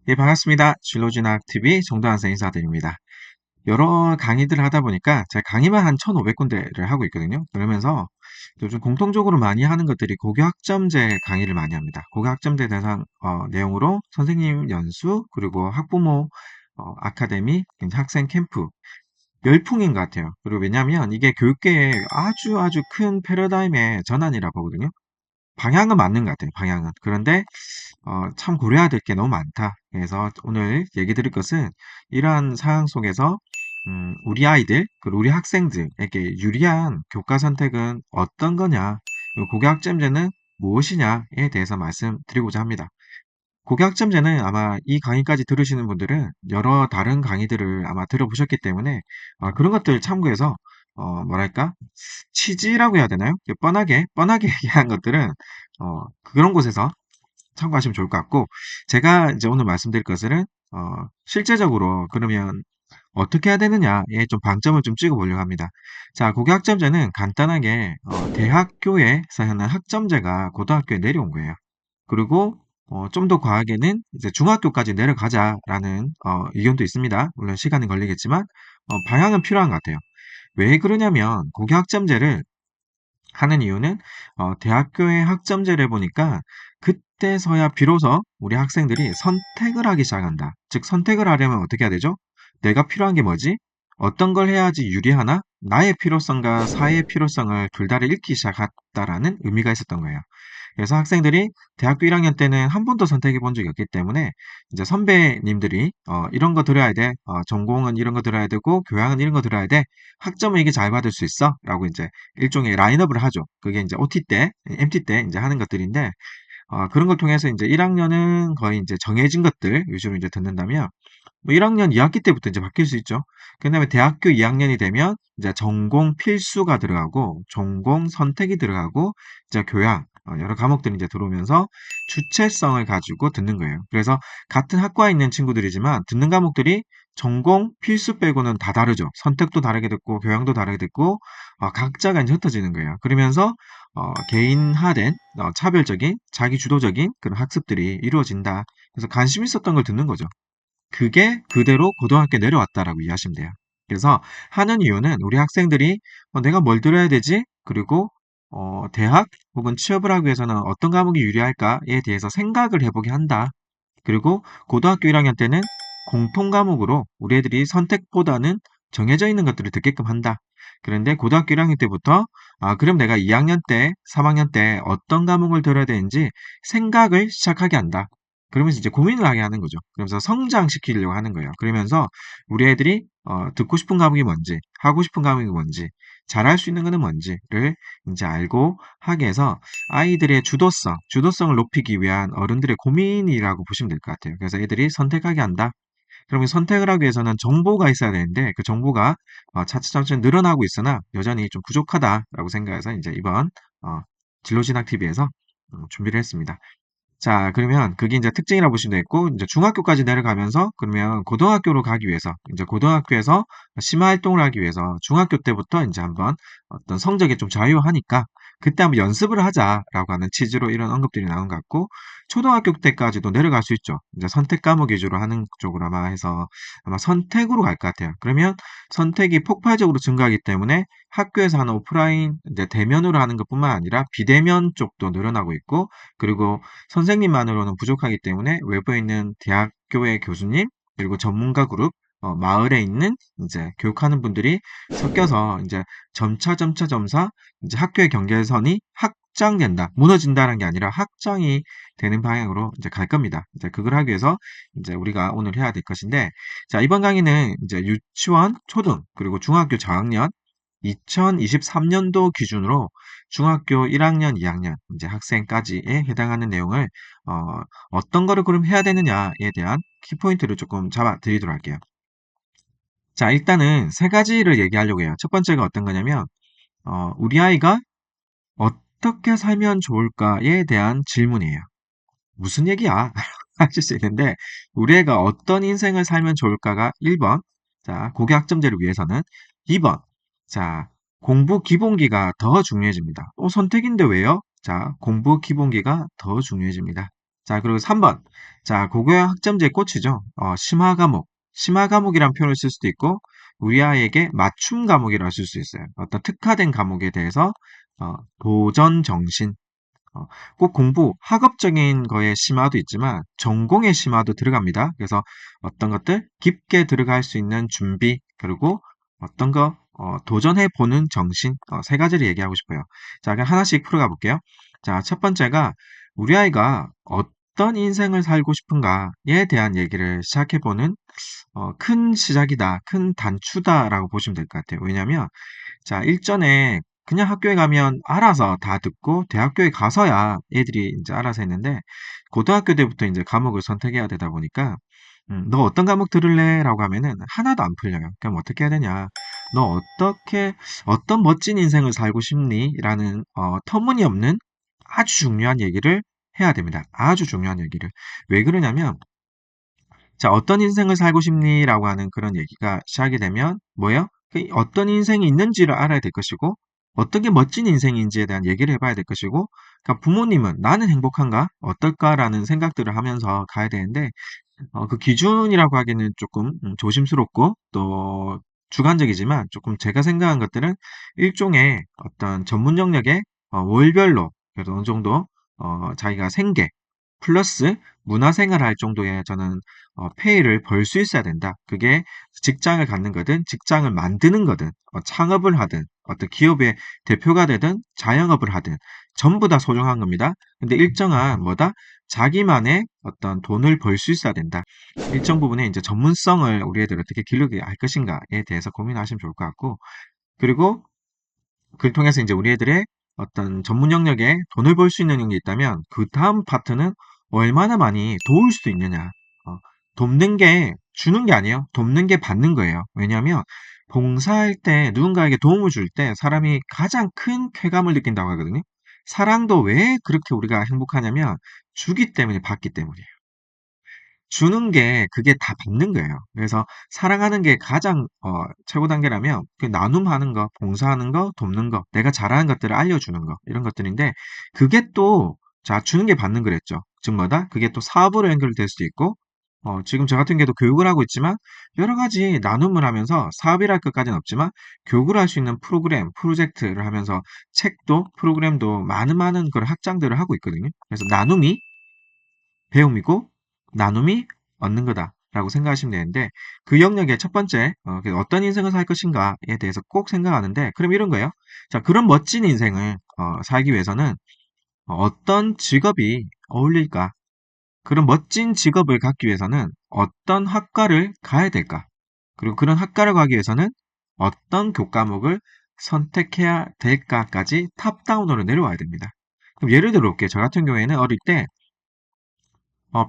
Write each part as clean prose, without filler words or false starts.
예, 반갑습니다. 진로진학TV 정도환 인사드립니다. 여러 강의들을 하다 보니까 제가 강의만 한 1,500군데를 하고 있거든요. 그러면서 요즘 공통적으로 많이 하는 것들이 고교학점제 강의를 많이 합니다. 고교학점제 대상 내용으로 선생님 연수 그리고 학부모 아카데미, 학생 캠프 열풍인 것 같아요. 그리고 왜냐하면 이게 교육계에 아주 아주 큰 패러다임의 전환이라 보거든요. 방향은 맞는 것 같아요. 방향은. 그런데 참 고려해야 될 게 너무 많다. 그래서 오늘 얘기 드릴 것은 이러한 상황 속에서 우리 아이들, 그리고 우리 학생들에게 유리한 교과 선택은 어떤 거냐, 그리고 고교학점제는 무엇이냐에 대해서 말씀드리고자 합니다. 고교학점제는 아마 이 강의까지 들으시는 분들은 여러 다른 강의들을 아마 들어보셨기 때문에 그런 것들 참고해서 뭐랄까 취지라고 해야 되나요? 뻔하게 얘기한 것들은 그런 곳에서 참고하시면 좋을 것 같고, 제가 이제 오늘 말씀드릴 것은, 실제적으로 그러면 어떻게 해야 되느냐에 좀 방점을 좀 찍어 보려고 합니다. 자, 고교학점제는 간단하게, 대학교에서 하는 학점제가 고등학교에 내려온 거예요. 그리고, 좀 더 과하게는 이제 중학교까지 내려가자라는, 의견도 있습니다. 물론 시간이 걸리겠지만, 방향은 필요한 것 같아요. 왜 그러냐면, 고교학점제를 하는 이유는 대학교의 학점제를 보니까 그때서야 비로소 우리 학생들이 선택을 하기 시작한다. 즉 선택을 하려면 어떻게 해야 되죠? 내가 필요한 게 뭐지? 어떤 걸 해야지 유리하나? 나의 필요성과 사회의 필요성을 둘 다를 읽기 시작했다라는 의미가 있었던 거예요. 그래서 학생들이 대학교 1학년 때는 한 번도 선택해 본 적이 없기 때문에 이제 선배님들이 이런 거 들어야 돼. 전공은 이런 거 들어야 되고 교양은 이런 거 들어야 돼. 학점은 이게 잘 받을 수 있어. 라고 이제 일종의 라인업을 하죠. 그게 이제 OT 때, MT 때 이제 하는 것들인데 그런 걸 통해서 이제 1학년은 거의 이제 정해진 것들 위주로 이제 듣는다면 뭐 1학년 2학기 때부터 이제 바뀔 수 있죠. 그다음에 대학교 2학년이 되면 이제 전공 필수가 들어가고 전공 선택이 들어가고 이제 교양 여러 과목들이 이제 들어오면서 주체성을 가지고 듣는 거예요. 그래서 같은 학과에 있는 친구들이지만 듣는 과목들이 전공 필수 빼고는 다 다르죠. 선택도 다르게 듣고 교양도 다르게 듣고 각자가 이제 흩어지는 거예요. 그러면서 개인화된 차별적인 자기 주도적인 그런 학습들이 이루어진다. 그래서 관심 있었던 걸 듣는 거죠. 그게 그대로 고등학교에 내려왔다라고 이해하시면 돼요. 그래서 하는 이유는 우리 학생들이 내가 뭘 들어야 되지? 그리고 대학 혹은 취업을 하기 위해서는 어떤 과목이 유리할까에 대해서 생각을 해보게 한다. 그리고 고등학교 1학년 때는 공통 과목으로 우리 애들이 선택보다는 정해져 있는 것들을 듣게끔 한다. 그런데 고등학교 1학년 때부터 그럼 내가 2학년 때, 3학년 때 어떤 과목을 들어야 되는지 생각을 시작하게 한다. 그러면서 이제 고민을 하게 하는 거죠. 그러면서 성장시키려고 하는 거예요. 그러면서 우리 애들이 듣고 싶은 과목이 뭔지, 하고 싶은 과목이 뭔지, 잘할 수 있는 거는 뭔지를 이제 알고 하게 해서 아이들의 주도성을 높이기 위한 어른들의 고민이라고 보시면 될 것 같아요. 그래서 애들이 선택하게 한다. 그러면 선택을 하기 위해서는 정보가 있어야 되는데 그 정보가 차츰차츰 늘어나고 있으나 여전히 좀 부족하다라고 생각해서 이제 이번 진로진학 TV에서 준비를 했습니다. 자, 그러면 그게 이제 특징이라고 보시면 되겠고, 이제 중학교까지 내려가면서, 그러면 고등학교로 가기 위해서, 이제 고등학교에서 심화활동을 하기 위해서 중학교 때부터 이제 한번 어떤 성적에 좀 자유하니까, 그때 한번 연습을 하자라고 하는 취지로 이런 언급들이 나온 것 같고, 초등학교 때까지도 내려갈 수 있죠. 이제 선택 과목 위주로 하는 쪽으로 아마 해서, 아마 선택으로 갈 것 같아요. 그러면 선택이 폭발적으로 증가하기 때문에 학교에서 하는 오프라인, 이제 대면으로 하는 것뿐만 아니라 비대면 쪽도 늘어나고 있고, 그리고 선생님만으로는 부족하기 때문에 외부에 있는 대학교의 교수님, 그리고 전문가 그룹, 마을에 있는 이제 교육하는 분들이 섞여서 이제 점차 이제 학교의 경계선이 확장된다, 무너진다는 게 아니라 확장이 되는 방향으로 이제 갈 겁니다. 이제 그걸 하기 위해서 이제 우리가 오늘 해야 될 것인데, 자, 이번 강의는 이제 유치원, 초등, 그리고 중학교 저학년 2023년도 기준으로 중학교 1학년, 2학년 이제 학생까지에 해당하는 내용을 어떤 거를 그럼 해야 되느냐에 대한 키포인트를 조금 잡아 드리도록 할게요. 자, 일단은 세 가지를 얘기하려고 해요. 첫 번째가 어떤 거냐면 우리 아이가 어떻게 살면 좋을까에 대한 질문이에요. 무슨 얘기야? 하실 수 있는데 우리 애가 어떤 인생을 살면 좋을까가 1번. 자, 고교학점제를 위해서는 2번. 자, 공부 기본기가 더 중요해집니다. 선택인데 왜요? 자, 공부 기본기가 더 중요해집니다. 자, 그리고 3번. 자, 고교양 학점제의 꽃이죠. 심화 과목. 심화 과목이란 표현을 쓸 수도 있고, 우리 아이에게 맞춤 과목이라고 쓸 수 있어요. 어떤 특화된 과목에 대해서, 도전 정신. 어, 꼭 공부, 학업적인 거에 심화도 있지만, 전공의 심화도 들어갑니다. 그래서 어떤 것들 깊게 들어갈 수 있는 준비, 그리고 어떤 거, 도전해보는 정신, 세 가지를 얘기하고 싶어요. 자, 그럼 하나씩 풀어가 볼게요. 자, 첫 번째가, 우리 아이가 어떤 인생을 살고 싶은가에 대한 얘기를 시작해보는 큰 시작이다, 큰 단추다라고 보시면 될 것 같아요. 왜냐하면 자, 일전에 그냥 학교에 가면 알아서 다 듣고 대학교에 가서야 애들이 이제 알아서 했는데 고등학교 때부터 이제 과목을 선택해야 되다 보니까 너 어떤 과목 들을래? 라고 하면은 하나도 안 풀려요. 그럼 어떻게 해야 되냐? 너 어떤 멋진 인생을 살고 싶니? 라는 터무니없는 아주 중요한 얘기를 해야 됩니다. 아주 중요한 얘기를. 왜 그러냐면 자, 어떤 인생을 살고 싶니?라고 하는 그런 얘기가 시작이 되면 뭐예요? 어떤 인생이 있는지를 알아야 될 것이고 어떤 게 멋진 인생인지에 대한 얘기를 해봐야 될 것이고 그러니까 부모님은 나는 행복한가? 어떨까라는 생각들을 하면서 가야 되는데 그 기준이라고 하기는 조금 조심스럽고 또 주관적이지만 조금 제가 생각한 것들은 일종의 어떤 전문 영역의 월별로 그래도 어느 정도 자기가 생계 플러스 문화생활 할 정도의 저는 페이를 벌 수 있어야 된다. 그게 직장을 갖는 거든 직장을 만드는 거든 창업을 하든 어떤 기업의 대표가 되든 자영업을 하든 전부 다 소중한 겁니다. 근데 일정한 뭐다? 자기만의 어떤 돈을 벌 수 있어야 된다. 일정 부분에 이제 전문성을 우리 애들 어떻게 기르게 할 것인가에 대해서 고민하시면 좋을 것 같고, 그리고 그를 통해서 이제 우리 애들의 어떤 전문 영역에 돈을 벌 수 있는 게 있다면, 그 다음 파트는 얼마나 많이 도울 수 있느냐. 돕는 게 주는 게 아니에요. 돕는 게 받는 거예요. 왜냐하면 봉사할 때 누군가에게 도움을 줄 때 사람이 가장 큰 쾌감을 느낀다고 하거든요. 사랑도 왜 그렇게 우리가 행복하냐면 주기 때문에 받기 때문이에요. 주는 게 그게 다 받는 거예요. 그래서 사랑하는 게 가장 최고 단계라면 그 나눔하는 거, 봉사하는 거, 돕는 거, 내가 잘하는 것들을 알려주는 거 이런 것들인데 그게 또 자, 주는 게 받는 거랬죠. 즉 뭐다? 그게 또 사업으로 연결될 수도 있고 지금 저 같은 경우도 교육을 하고 있지만 여러 가지 나눔을 하면서 사업이랄 것까지는 없지만 교육을 할 수 있는 프로그램, 프로젝트를 하면서 책도 프로그램도 많은 그런 확장들을 하고 있거든요. 그래서 나눔이 배움이고 나눔이 얻는 거다라고 생각하시면 되는데 그 영역의 첫 번째 어떤 인생을 살 것인가에 대해서 꼭 생각하는데 그럼 이런 거예요. 자, 그런 멋진 인생을 살기 위해서는 어떤 직업이 어울릴까? 그런 멋진 직업을 갖기 위해서는 어떤 학과를 가야 될까? 그리고 그런 학과를 가기 위해서는 어떤 교과목을 선택해야 될까까지 탑다운으로 내려와야 됩니다. 그럼 예를 들어 볼게요. 저 같은 경우에는 어릴 때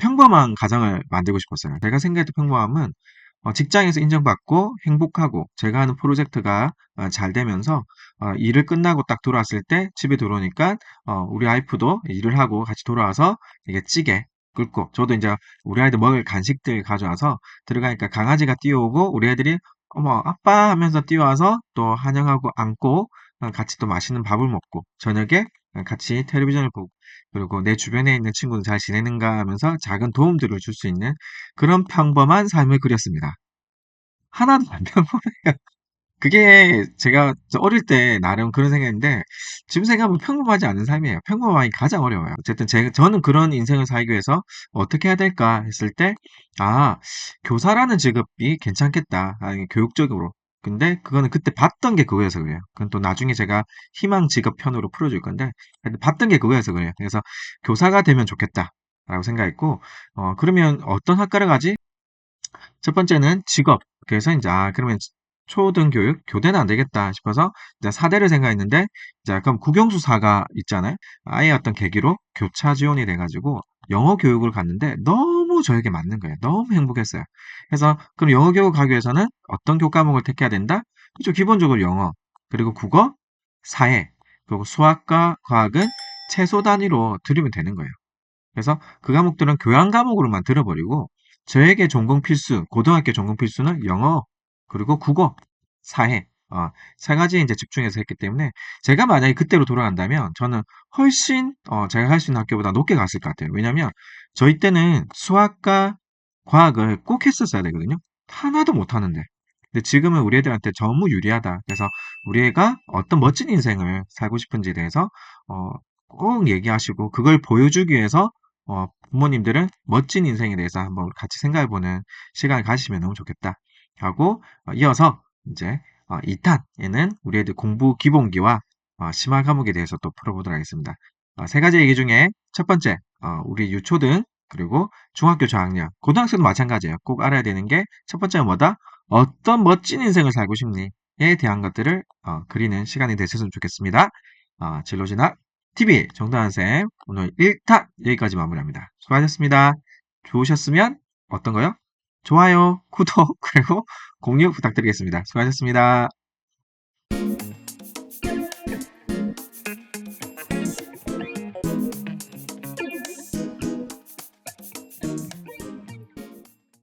평범한 가정을 만들고 싶었어요. 제가 생각했던 평범함은 직장에서 인정받고 행복하고 제가 하는 프로젝트가 잘 되면서 일을 끝나고 딱 돌아왔을 때 집에 들어오니까 우리 와이프도 일을 하고 같이 돌아와서 이게 찌개 끓고 저도 이제 우리 아이들 먹을 간식들 가져와서 들어가니까 강아지가 뛰어오고 우리 애들이 어머 아빠 하면서 뛰어와서 또 환영하고 안고 같이 또 맛있는 밥을 먹고 저녁에 같이 텔레비전을 보고 그리고 내 주변에 있는 친구는 잘 지내는가 하면서 작은 도움들을 줄 수 있는 그런 평범한 삶을 그렸습니다. 하나도 안 평범해요. 그게 제가 어릴 때 나름 그런 생각인데 지금 생각하면 평범하지 않은 삶이에요. 평범함이 가장 어려워요. 어쨌든 저는 그런 인생을 살기 위해서 어떻게 해야 될까 했을 때, 아, 교사라는 직업이 괜찮겠다. 교육적으로. 근데 그거는 그때 봤던 게 그거여서 그래요. 그건 또 나중에 제가 희망 직업 편으로 풀어줄 건데, 근데 봤던 게 그거여서 그래요. 그래서 교사가 되면 좋겠다. 라고 생각했고, 그러면 어떤 학과를 가지? 첫 번째는 직업. 그래서 이제 그러면 초등교육 교대는 안 되겠다 싶어서 이제 사대를 생각했는데 이제 그럼 국영수사가 있잖아요. 아예 어떤 계기로 교차 지원이 돼가지고 영어 교육을 갔는데 너무 저에게 맞는 거예요. 너무 행복했어요. 그래서 그럼 영어 교육 가기 위해서는 어떤 교과목을 택해야 된다? 그죠? 기본적으로 영어, 그리고 국어, 사회, 그리고 수학과 과학은 최소 단위로 들으면 되는 거예요. 그래서 그 과목들은 교양 과목으로만 들어버리고 저에게 전공 필수, 고등학교 전공 필수는 영어, 그리고 국어, 사회. 세 가지에 이제 집중해서 했기 때문에 제가 만약에 그때로 돌아간다면 저는 훨씬 제가 갈 수 있는 학교보다 높게 갔을 것 같아요. 왜냐면 저희 때는 수학과 과학을 꼭 했었어야 되거든요. 하나도 못 하는데. 근데 지금은 우리 애들한테 너무 유리하다. 그래서 우리 애가 어떤 멋진 인생을 살고 싶은지에 대해서 어, 꼭 얘기하시고 그걸 보여주기 위해서 부모님들은 멋진 인생에 대해서 한번 같이 생각해보는 시간을 가지시면 너무 좋겠다. 하고 이어서 이제 2탄에는 우리 애들 공부 기본기와 심화 과목에 대해서 또 풀어보도록 하겠습니다. 세 가지 얘기 중에 첫 번째, 우리 유초등 그리고 중학교 저학년, 고등학생도 마찬가지예요. 꼭 알아야 되는 게 첫 번째는 뭐다? 어떤 멋진 인생을 살고 싶니?에 대한 것들을 그리는 시간이 되셨으면 좋겠습니다. 진로진학 TV 정다은 쌤 오늘 1탄 여기까지 마무리합니다. 수고하셨습니다. 좋으셨으면 어떤 거요? 좋아요, 구독, 그리고 공유 부탁드리겠습니다. 수고하셨습니다.